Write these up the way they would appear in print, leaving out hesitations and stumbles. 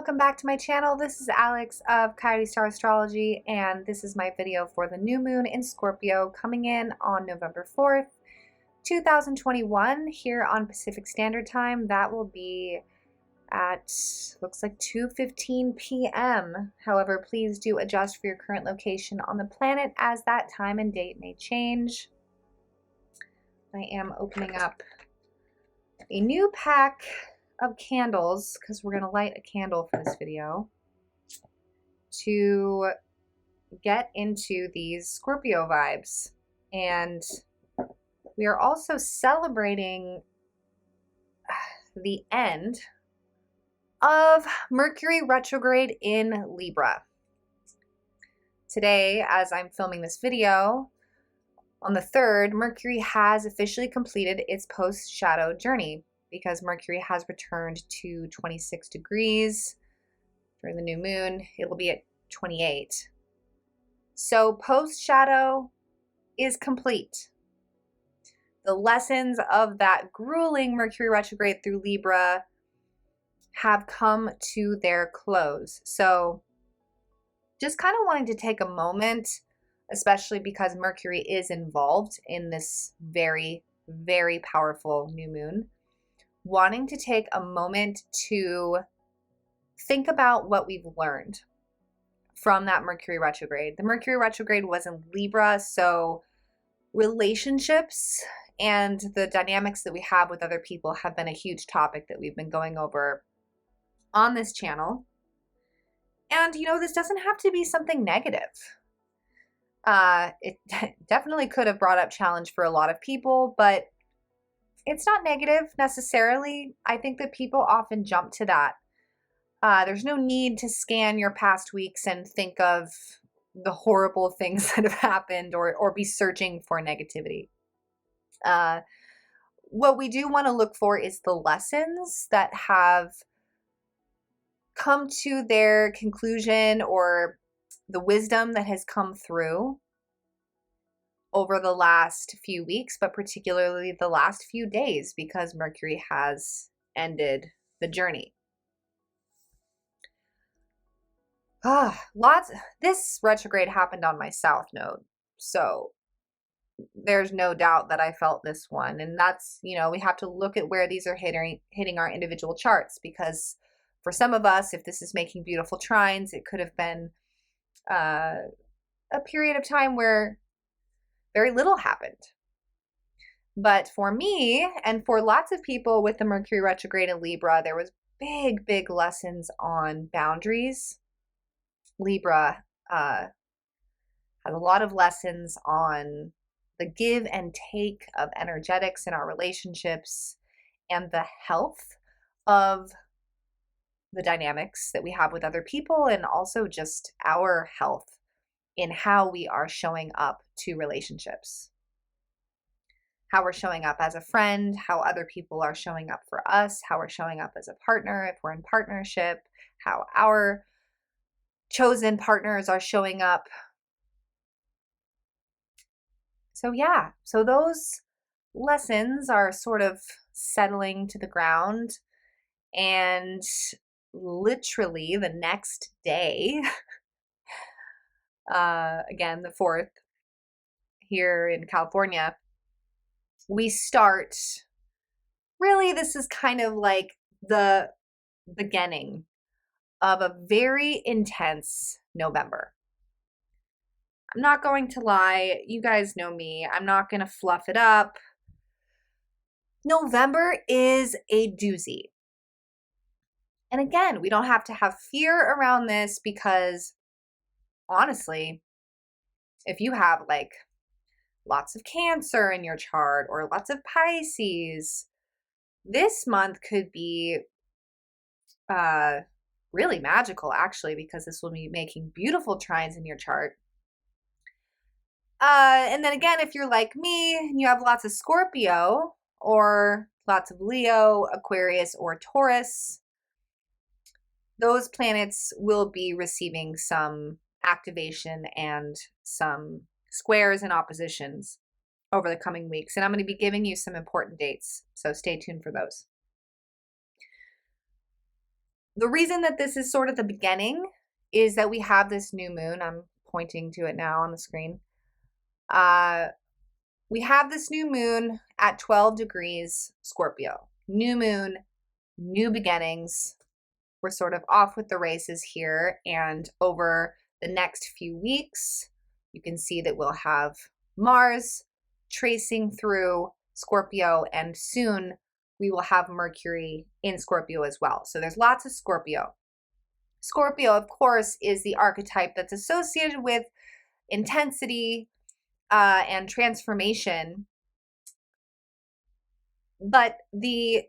welcome back to my channel. This is Alex of Coyote Star Astrology, and this is my video for the new moon in Scorpio coming in on November 4th, 2021 here on Pacific Standard Time. That will be at, looks like 2:15 p.m. However, please do adjust for your current location on the planet as that time and date may change. I am opening up a new pack of candles because we're going to light a candle for this video to get into these Scorpio vibes. And we are also celebrating the end of Mercury retrograde in Libra. Today, as I'm filming this video, on the 3rd, Mercury has officially completed its post-shadow journey because Mercury has returned to 26 degrees during the new moon. It will be at 28. So post-shadow is complete. The lessons of that grueling Mercury retrograde through Libra have come to their close. So just kind of wanting to take a moment, especially because Mercury is involved in this very, very powerful new moon, wanting to take a moment to think about what we've learned from that Mercury retrograde. The Mercury retrograde was in Libra, so relationships and the dynamics that we have with other people have been a huge topic that we've been going over on this channel. And, you know, this doesn't have to be something negative. It definitely could have brought up challenge for a lot of people, but it's not negative necessarily. I think that people often jump to that. There's no need to scan your past weeks and think of the horrible things that have happened or be searching for negativity. What we do want to look for is the lessons that have come to their conclusion or the wisdom that has come through over the last few weeks, but particularly the last few days because Mercury has ended the journey. This retrograde happened on my south node, so there's no doubt that I felt this one. And that's, you know, we have to look at where these are hitting our individual charts, because for some of us, if this is making beautiful trines, it could have been a period of time where very little happened. But for me, and for lots of people with the Mercury retrograde in Libra, there was big, big lessons on boundaries. Libra has a lot of lessons on the give and take of energetics in our relationships and the health of the dynamics that we have with other people, and also just our health in how we are showing up to relationships, how we're showing up as a friend, how other people are showing up for us, how we're showing up as a partner if we're in partnership, how our chosen partners are showing up. So yeah, so those lessons are sort of settling to the ground, and literally the next day, again, the 4th, here in California, we start, really, this is kind of like the beginning of a very intense November. I'm not going to lie, you guys know me, I'm not going to fluff it up. November is a doozy. And again, we don't have to have fear around this because honestly, if you have like lots of Cancer in your chart or lots of Pisces, this month could be really magical actually, because this will be making beautiful trines in your chart. And then again, if you're like me and you have lots of Scorpio or lots of Leo, Aquarius, or Taurus, those planets will be receiving some activation and some squares and oppositions over the coming weeks. And I'm going to be giving you some important dates, so stay tuned for those. The reason that this is sort of the beginning is that we have this new moon. I'm pointing to it now on the screen. We have this new moon at 12 degrees Scorpio. New moon, new beginnings. We're sort of off with the races here. And over the next few weeks, you can see that we'll have Mars tracing through Scorpio, and soon we will have Mercury in Scorpio as well. So there's lots of Scorpio. Scorpio, of course, is the archetype that's associated with intensity and transformation. But the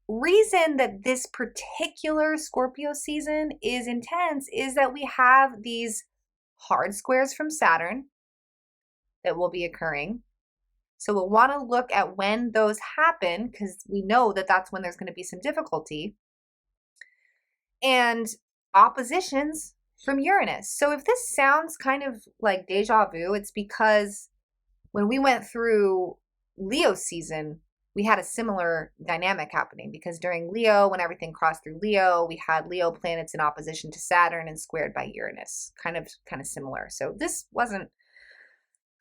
reason that this particular Scorpio season is intense is that we have these hard squares from Saturn that will be occurring. So we'll want to look at when those happen, because we know that that's when there's going to be some difficulty. And oppositions from Uranus. So if this sounds kind of like deja vu, it's because when we went through Leo season, we had a similar dynamic happening, because during Leo, when everything crossed through Leo, we had Leo planets in opposition to Saturn and squared by Uranus, kind of similar. So this wasn't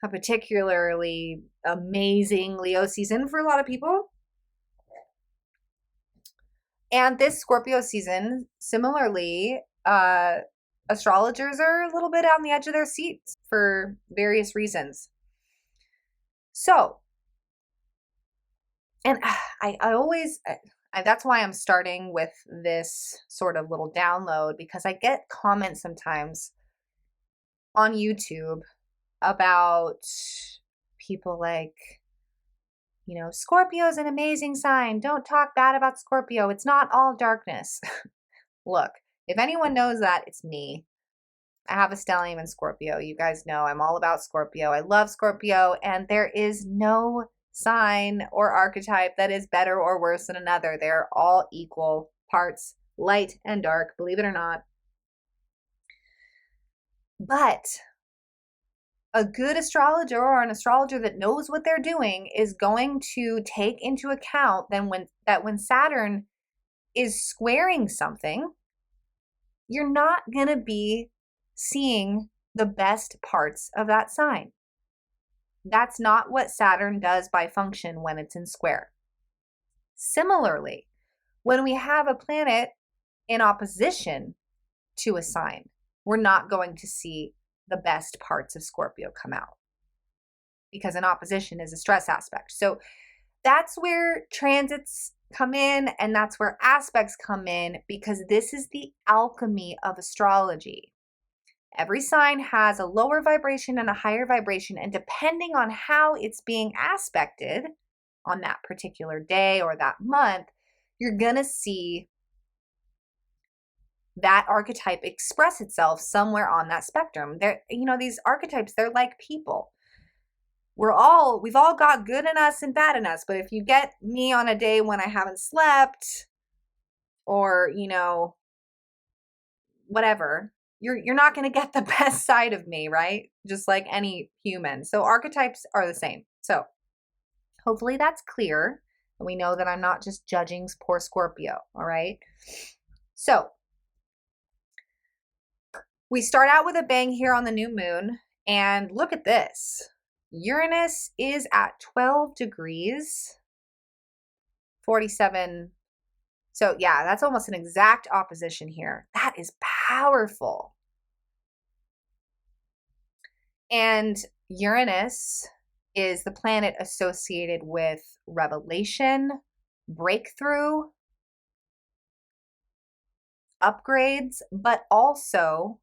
a particularly amazing Leo season for a lot of people. And this Scorpio season, similarly, astrologers are a little bit on the edge of their seats for various reasons. So, and I always, that's why I'm starting with this sort of little download, because I get comments sometimes on YouTube about people like, Scorpio is an amazing sign. Don't talk bad about Scorpio. It's not all darkness. Look, if anyone knows that, it's me. I have a stellium in Scorpio. You guys know I'm all about Scorpio. I love Scorpio, and there is no sign or archetype that is better or worse than another. They're all equal parts, light and dark, believe it or not. But a good astrologer, or an astrologer that knows what they're doing, is going to take into account when Saturn is squaring something, you're not going to be seeing the best parts of that sign. That's not what Saturn does by function when it's in square. Similarly, when we have a planet in opposition to a sign, we're not going to see the best parts of Scorpio come out, because an opposition is a stress aspect. So that's where transits come in, and that's where aspects come in, because this is the alchemy of astrology. Every sign has a lower vibration and a higher vibration, and depending on how it's being aspected on that particular day or that month, you're going to see that archetype express itself somewhere on that spectrum. These archetypes, they're like people. We've all got good in us and bad in us, but if you get me on a day when I haven't slept, or whatever, you're not going to get the best side of me, right? Just like any human. So archetypes are the same. So hopefully that's clear, and we know that I'm not just judging poor Scorpio. All right. So we start out with a bang here on the new moon, and look at this. Uranus is at 12 degrees, 47. So yeah, that's almost an exact opposition here. That is powerful. And Uranus is the planet associated with revelation, breakthrough, upgrades, but also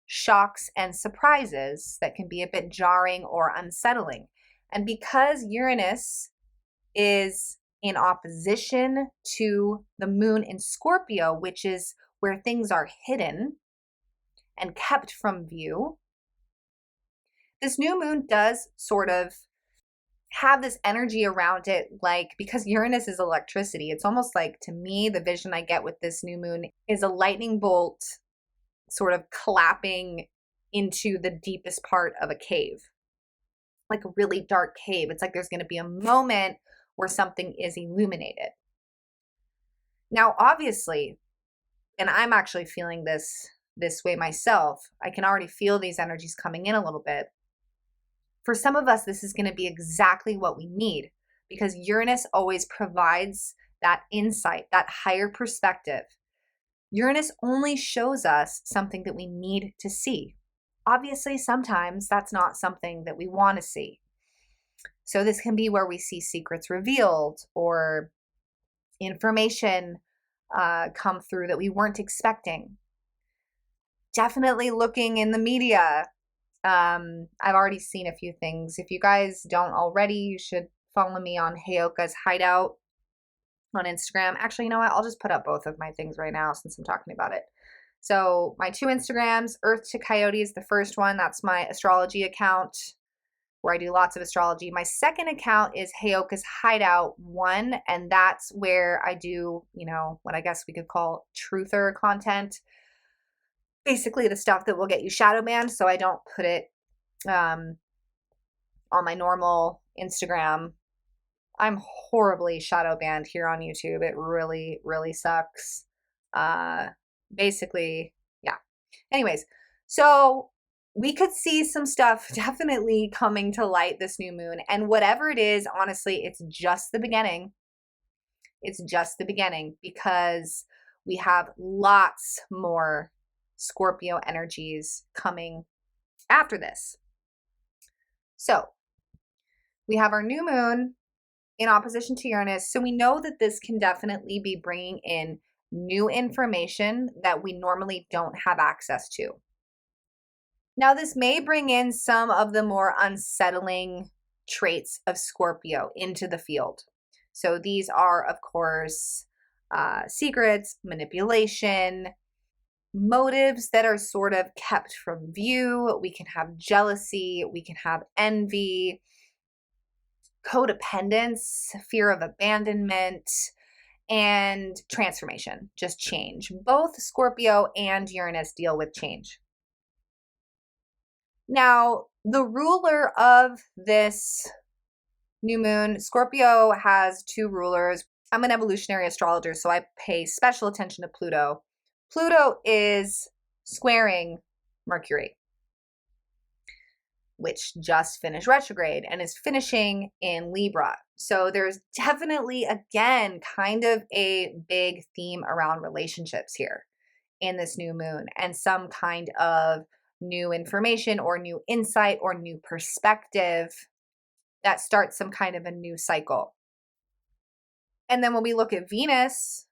shocks and surprises that can be a bit jarring or unsettling. And because Uranus is in opposition to the moon in Scorpio, which is where things are hidden and kept from view, this new moon does sort of have this energy around it, like, because Uranus is electricity, it's almost like, to me, the vision I get with this new moon is a lightning bolt sort of clapping into the deepest part of a cave, like a really dark cave. It's like there's going to be a moment where something is illuminated. Now, obviously, and I'm actually feeling this way myself. I can already feel these energies coming in a little bit. For some of us, this is going to be exactly what we need, because Uranus always provides that insight, that higher perspective. Uranus only shows us something that we need to see. Obviously, sometimes that's not something that we want to see. So this can be where we see secrets revealed or information come through that we weren't expecting. Definitely looking in the media. I've already seen a few things. If you guys don't already, you should follow me on Heyoka's Hideout on Instagram. Actually, you know what? I'll just put up both of my things right now since I'm talking about it. So my 2 Instagrams, Earth to Coyote is the first one. That's my astrology account where I do lots of astrology. My second account is Heyoka's Hideout 1, and that's where I do, what I guess we could call truther content. Basically the stuff that will get you shadow banned, so I don't put it on my normal Instagram. I'm horribly shadow banned here on YouTube. It really, really sucks. Basically, yeah. Anyways, so we could see some stuff definitely coming to light this new moon. And whatever it is, honestly, it's just the beginning. It's just the beginning, because we have lots more Scorpio energies coming after this. So we have our new moon in opposition to Uranus. So we know that this can definitely be bringing in new information that we normally don't have access to. Now, this may bring in some of the more unsettling traits of Scorpio into the field. So these are, of course, secrets, manipulation, motives that are sort of kept from view. We can have jealousy, we can have envy, codependence, fear of abandonment, and transformation, just change. Both Scorpio and Uranus deal with change. Now, the ruler of this new moon, Scorpio has 2 rulers. I'm an evolutionary astrologer, so I pay special attention to Pluto. Pluto is squaring Mercury, which just finished retrograde and is finishing in Libra. So there's definitely, again, kind of a big theme around relationships here in this new moon, and some kind of new information or new insight or new perspective that starts some kind of a new cycle. And then when we look at Venus,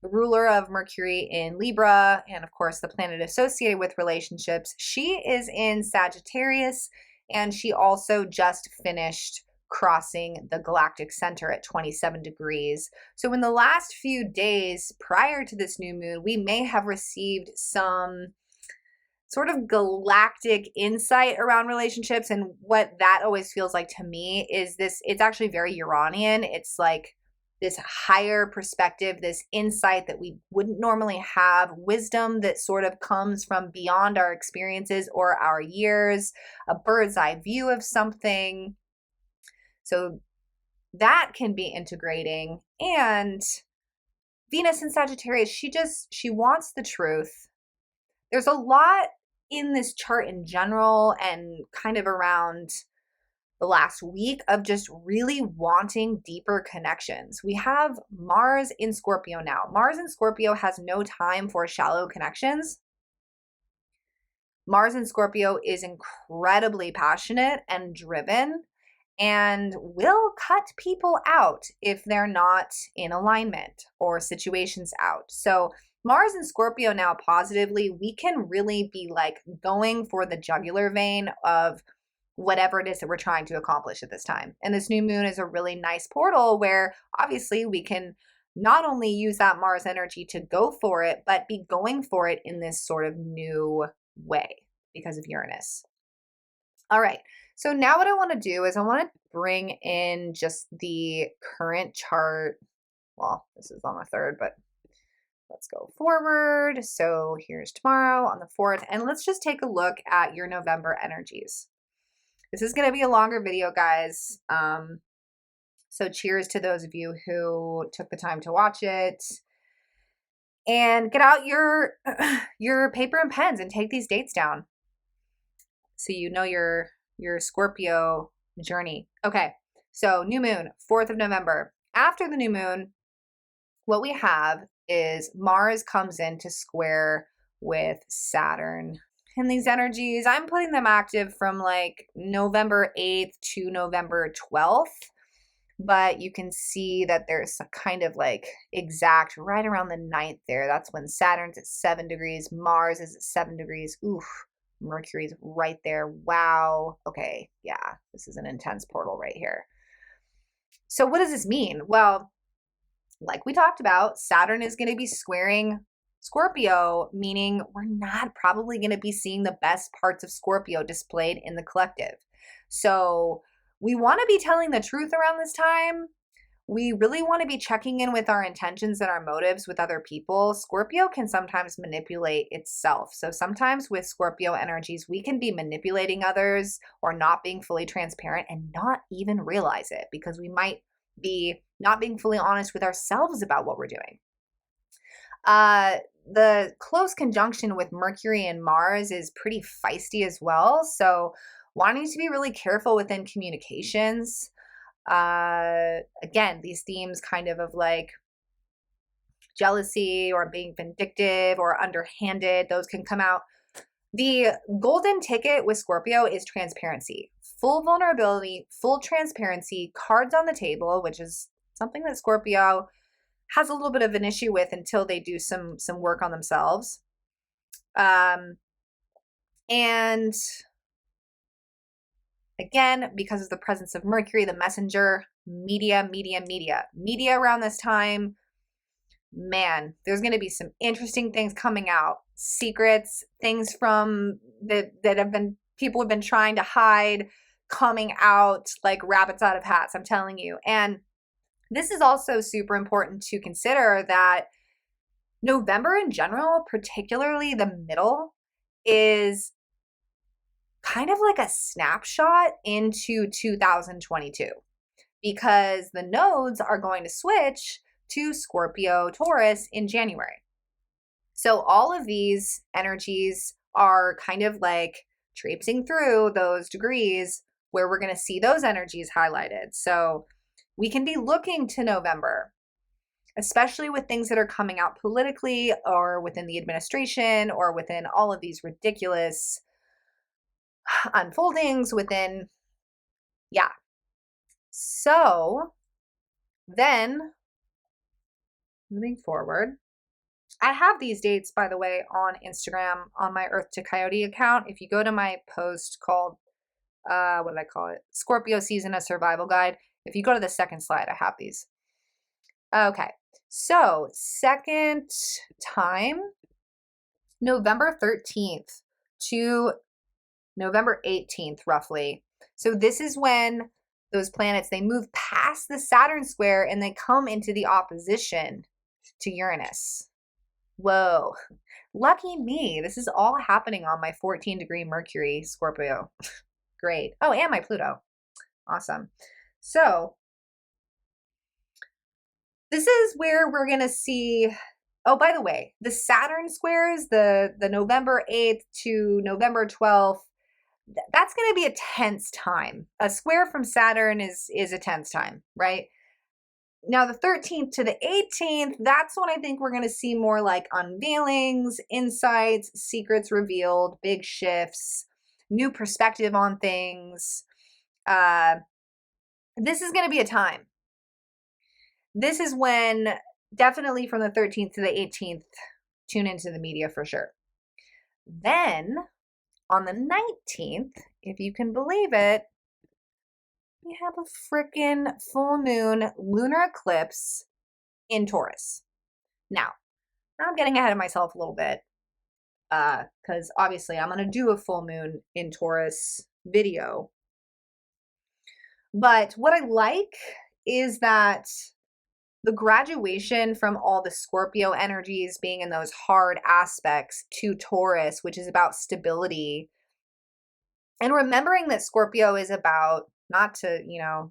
the ruler of Mercury in Libra, and of course the planet associated with relationships, she is in Sagittarius, and she also just finished crossing the galactic center at 27 degrees. So in the last few days prior to this new moon, we may have received some sort of galactic insight around relationships. And what that always feels like to me is this, it's actually very Uranian. It's like this higher perspective, this insight that we wouldn't normally have, wisdom that sort of comes from beyond our experiences or our years, a bird's eye view of something. So that can be integrating. And Venus in Sagittarius, she wants the truth. There's a lot in this chart in general and kind of around the last week of just really wanting deeper connections. We have Mars in Scorpio now. Mars in Scorpio has no time for shallow connections. Mars in Scorpio is incredibly passionate and driven and will cut people out if they're not in alignment, or situations out. So Mars in Scorpio now, positively, we can really be like going for the jugular vein of whatever it is that we're trying to accomplish at this time. And this new moon is a really nice portal where obviously we can not only use that Mars energy to go for it, but be going for it in this sort of new way because of Uranus. All right. So now what I want to do is I want to bring in just the current chart. Well, this is on the 3rd, but let's go forward. So here's tomorrow on the 4th, and let's just take a look at your November energies. This is going to be a longer video, guys. So cheers to those of you who took the time to watch it. And get out your your paper and pens and take these dates down so you know your Scorpio journey. Okay, so new moon, 4th of November. After the new moon, what we have is Mars comes into square with Saturn. And these energies, I'm putting them active from like November 8th to November 12th. But you can see that there's a kind of like exact right around the 9th there. That's when Saturn's at 7 degrees, Mars is at 7 degrees. Oof, Mercury's right there. Wow. Okay, yeah, this is an intense portal right here. So what does this mean? Well, like we talked about, Saturn is going to be squaring Scorpio, meaning we're not probably going to be seeing the best parts of Scorpio displayed in the collective. So we want to be telling the truth around this time. We really want to be checking in with our intentions and our motives with other people. Scorpio can sometimes manipulate itself. So sometimes with Scorpio energies, we can be manipulating others or not being fully transparent and not even realize it because we might be not being fully honest with ourselves about what we're doing. The close conjunction with Mercury and Mars is pretty feisty as well. So wanting to be really careful within communications. Again, these themes kind of like jealousy or being vindictive or underhanded, those can come out. The golden ticket with Scorpio is transparency. Full vulnerability, full transparency, cards on the table, which is something that Scorpio has a little bit of an issue with until they do some work on themselves. And again, because of the presence of Mercury, the messenger, media around this time, man, there's going to be some interesting things coming out. Secrets, things from that have been people have been trying to hide coming out like rabbits out of hats, I'm telling you. And this is also super important to consider that November in general, particularly the middle, is kind of like a snapshot into 2022 because the nodes are going to switch to Scorpio Taurus in January. So all of these energies are kind of like traipsing through those degrees where we're going to see those energies highlighted. So we can be looking to November, especially with things that are coming out politically or within the administration or within all of these ridiculous unfoldings within, yeah. So then moving forward, I have these dates, by the way, on Instagram on my Earth to Coyote account. If you go to my post called, what did I call it? Scorpio Season, a Survival Guide. If you go to the second slide, I have these. Okay, so second time, November 13th to November 18th, roughly. So this is when those planets, they move past the Saturn square and they come into the opposition to Uranus. Whoa, lucky me. This is all happening on my 14-degree Mercury Scorpio. Great. Oh, and my Pluto. Awesome. So this is where we're going to see, oh, by the way, the Saturn squares, the November 8th to November 12th, that's going to be a tense time. A square from Saturn is a tense time, right? Now, the 13th to the 18th, that's when I think we're going to see more like unveilings, insights, secrets revealed, big shifts, new perspective on things. This is going to be a time. This is when, definitely from the 13th to the 18th, tune into the media for sure. Then, on the 19th, if you can believe it, we have a freaking full moon lunar eclipse in Taurus. Now I'm getting ahead of myself a little bit because obviously I'm going to do a full moon in Taurus video. But what I like is that the graduation from all the Scorpio energies being in those hard aspects to Taurus, which is about stability, and remembering that Scorpio is about, not to,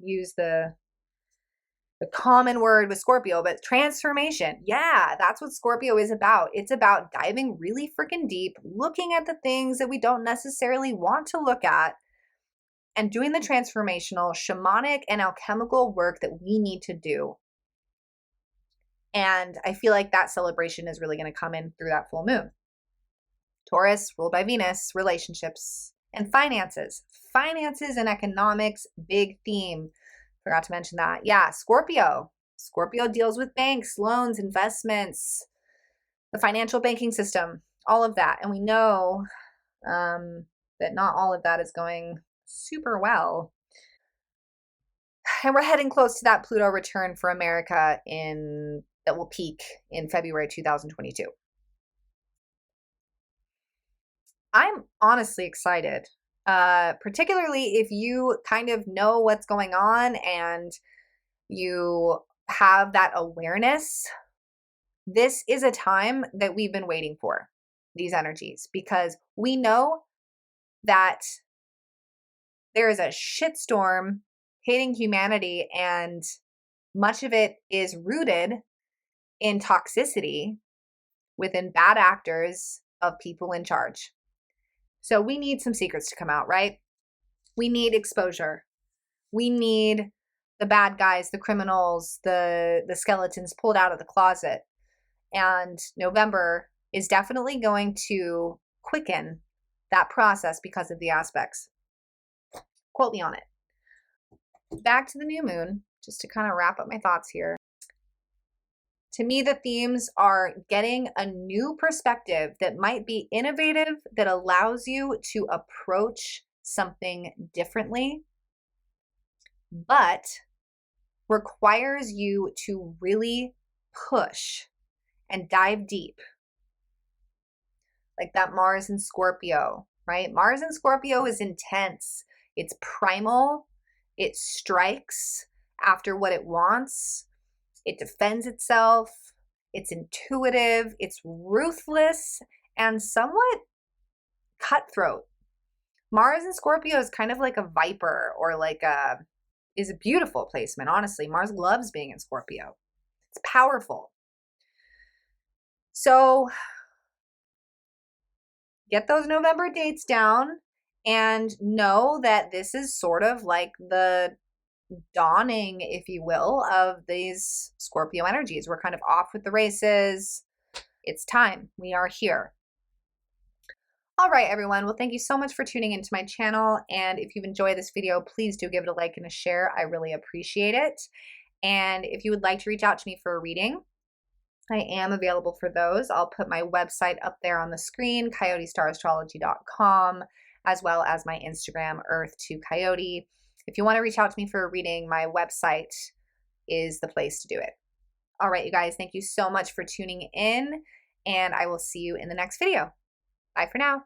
use the the common word with Scorpio, but transformation. Yeah, that's what Scorpio is about. It's about diving really freaking deep, looking at the things that we don't necessarily want to look at, and doing the transformational, shamanic, and alchemical work that we need to do. And I feel like that celebration is really going to come in through that full moon. Taurus, ruled by Venus, relationships and finances. Finances and economics, big theme. Forgot to mention that. Yeah, Scorpio. Scorpio deals with banks, loans, investments, the financial banking system, all of that. And we know that not all of that is going super well. And we're heading close to that Pluto return for America that will peak in February 2022. I'm honestly excited, particularly if you kind of know what's going on and you have that awareness. This is a time that we've been waiting for, these energies, because we know that there is a shitstorm hitting humanity, and much of it is rooted in toxicity within bad actors of people in charge. So we need some secrets to come out, right? We need exposure. We need the bad guys, the criminals, the skeletons pulled out of the closet. And November is definitely going to quicken that process because of the aspects. Quote me on it. Back to the new moon, just to kind of wrap up my thoughts here. To me, the themes are getting a new perspective that might be innovative, that allows you to approach something differently, but requires you to really push and dive deep. Like that Mars in Scorpio, right? Mars in Scorpio is intense. It's primal. It strikes after what it wants. It defends itself. It's intuitive. It's ruthless and somewhat cutthroat. Mars in Scorpio is kind of like a viper, or is a beautiful placement. Honestly, Mars loves being in Scorpio. It's powerful. So get those November dates down and know that this is sort of like the dawning, if you will, of these Scorpio energies. We're kind of off with the races. It's time. We are here. All right, everyone. Well, thank you so much for tuning into my channel. And if you've enjoyed this video, please do give it a like and a share. I really appreciate it. And if you would like to reach out to me for a reading, I am available for those. I'll put my website up there on the screen, coyotestarastrology.com, as well as my Instagram, Earth2Coyote. If you want to reach out to me for a reading, my website is the place to do it. All right, you guys, thank you so much for tuning in, and I will see you in the next video. Bye for now.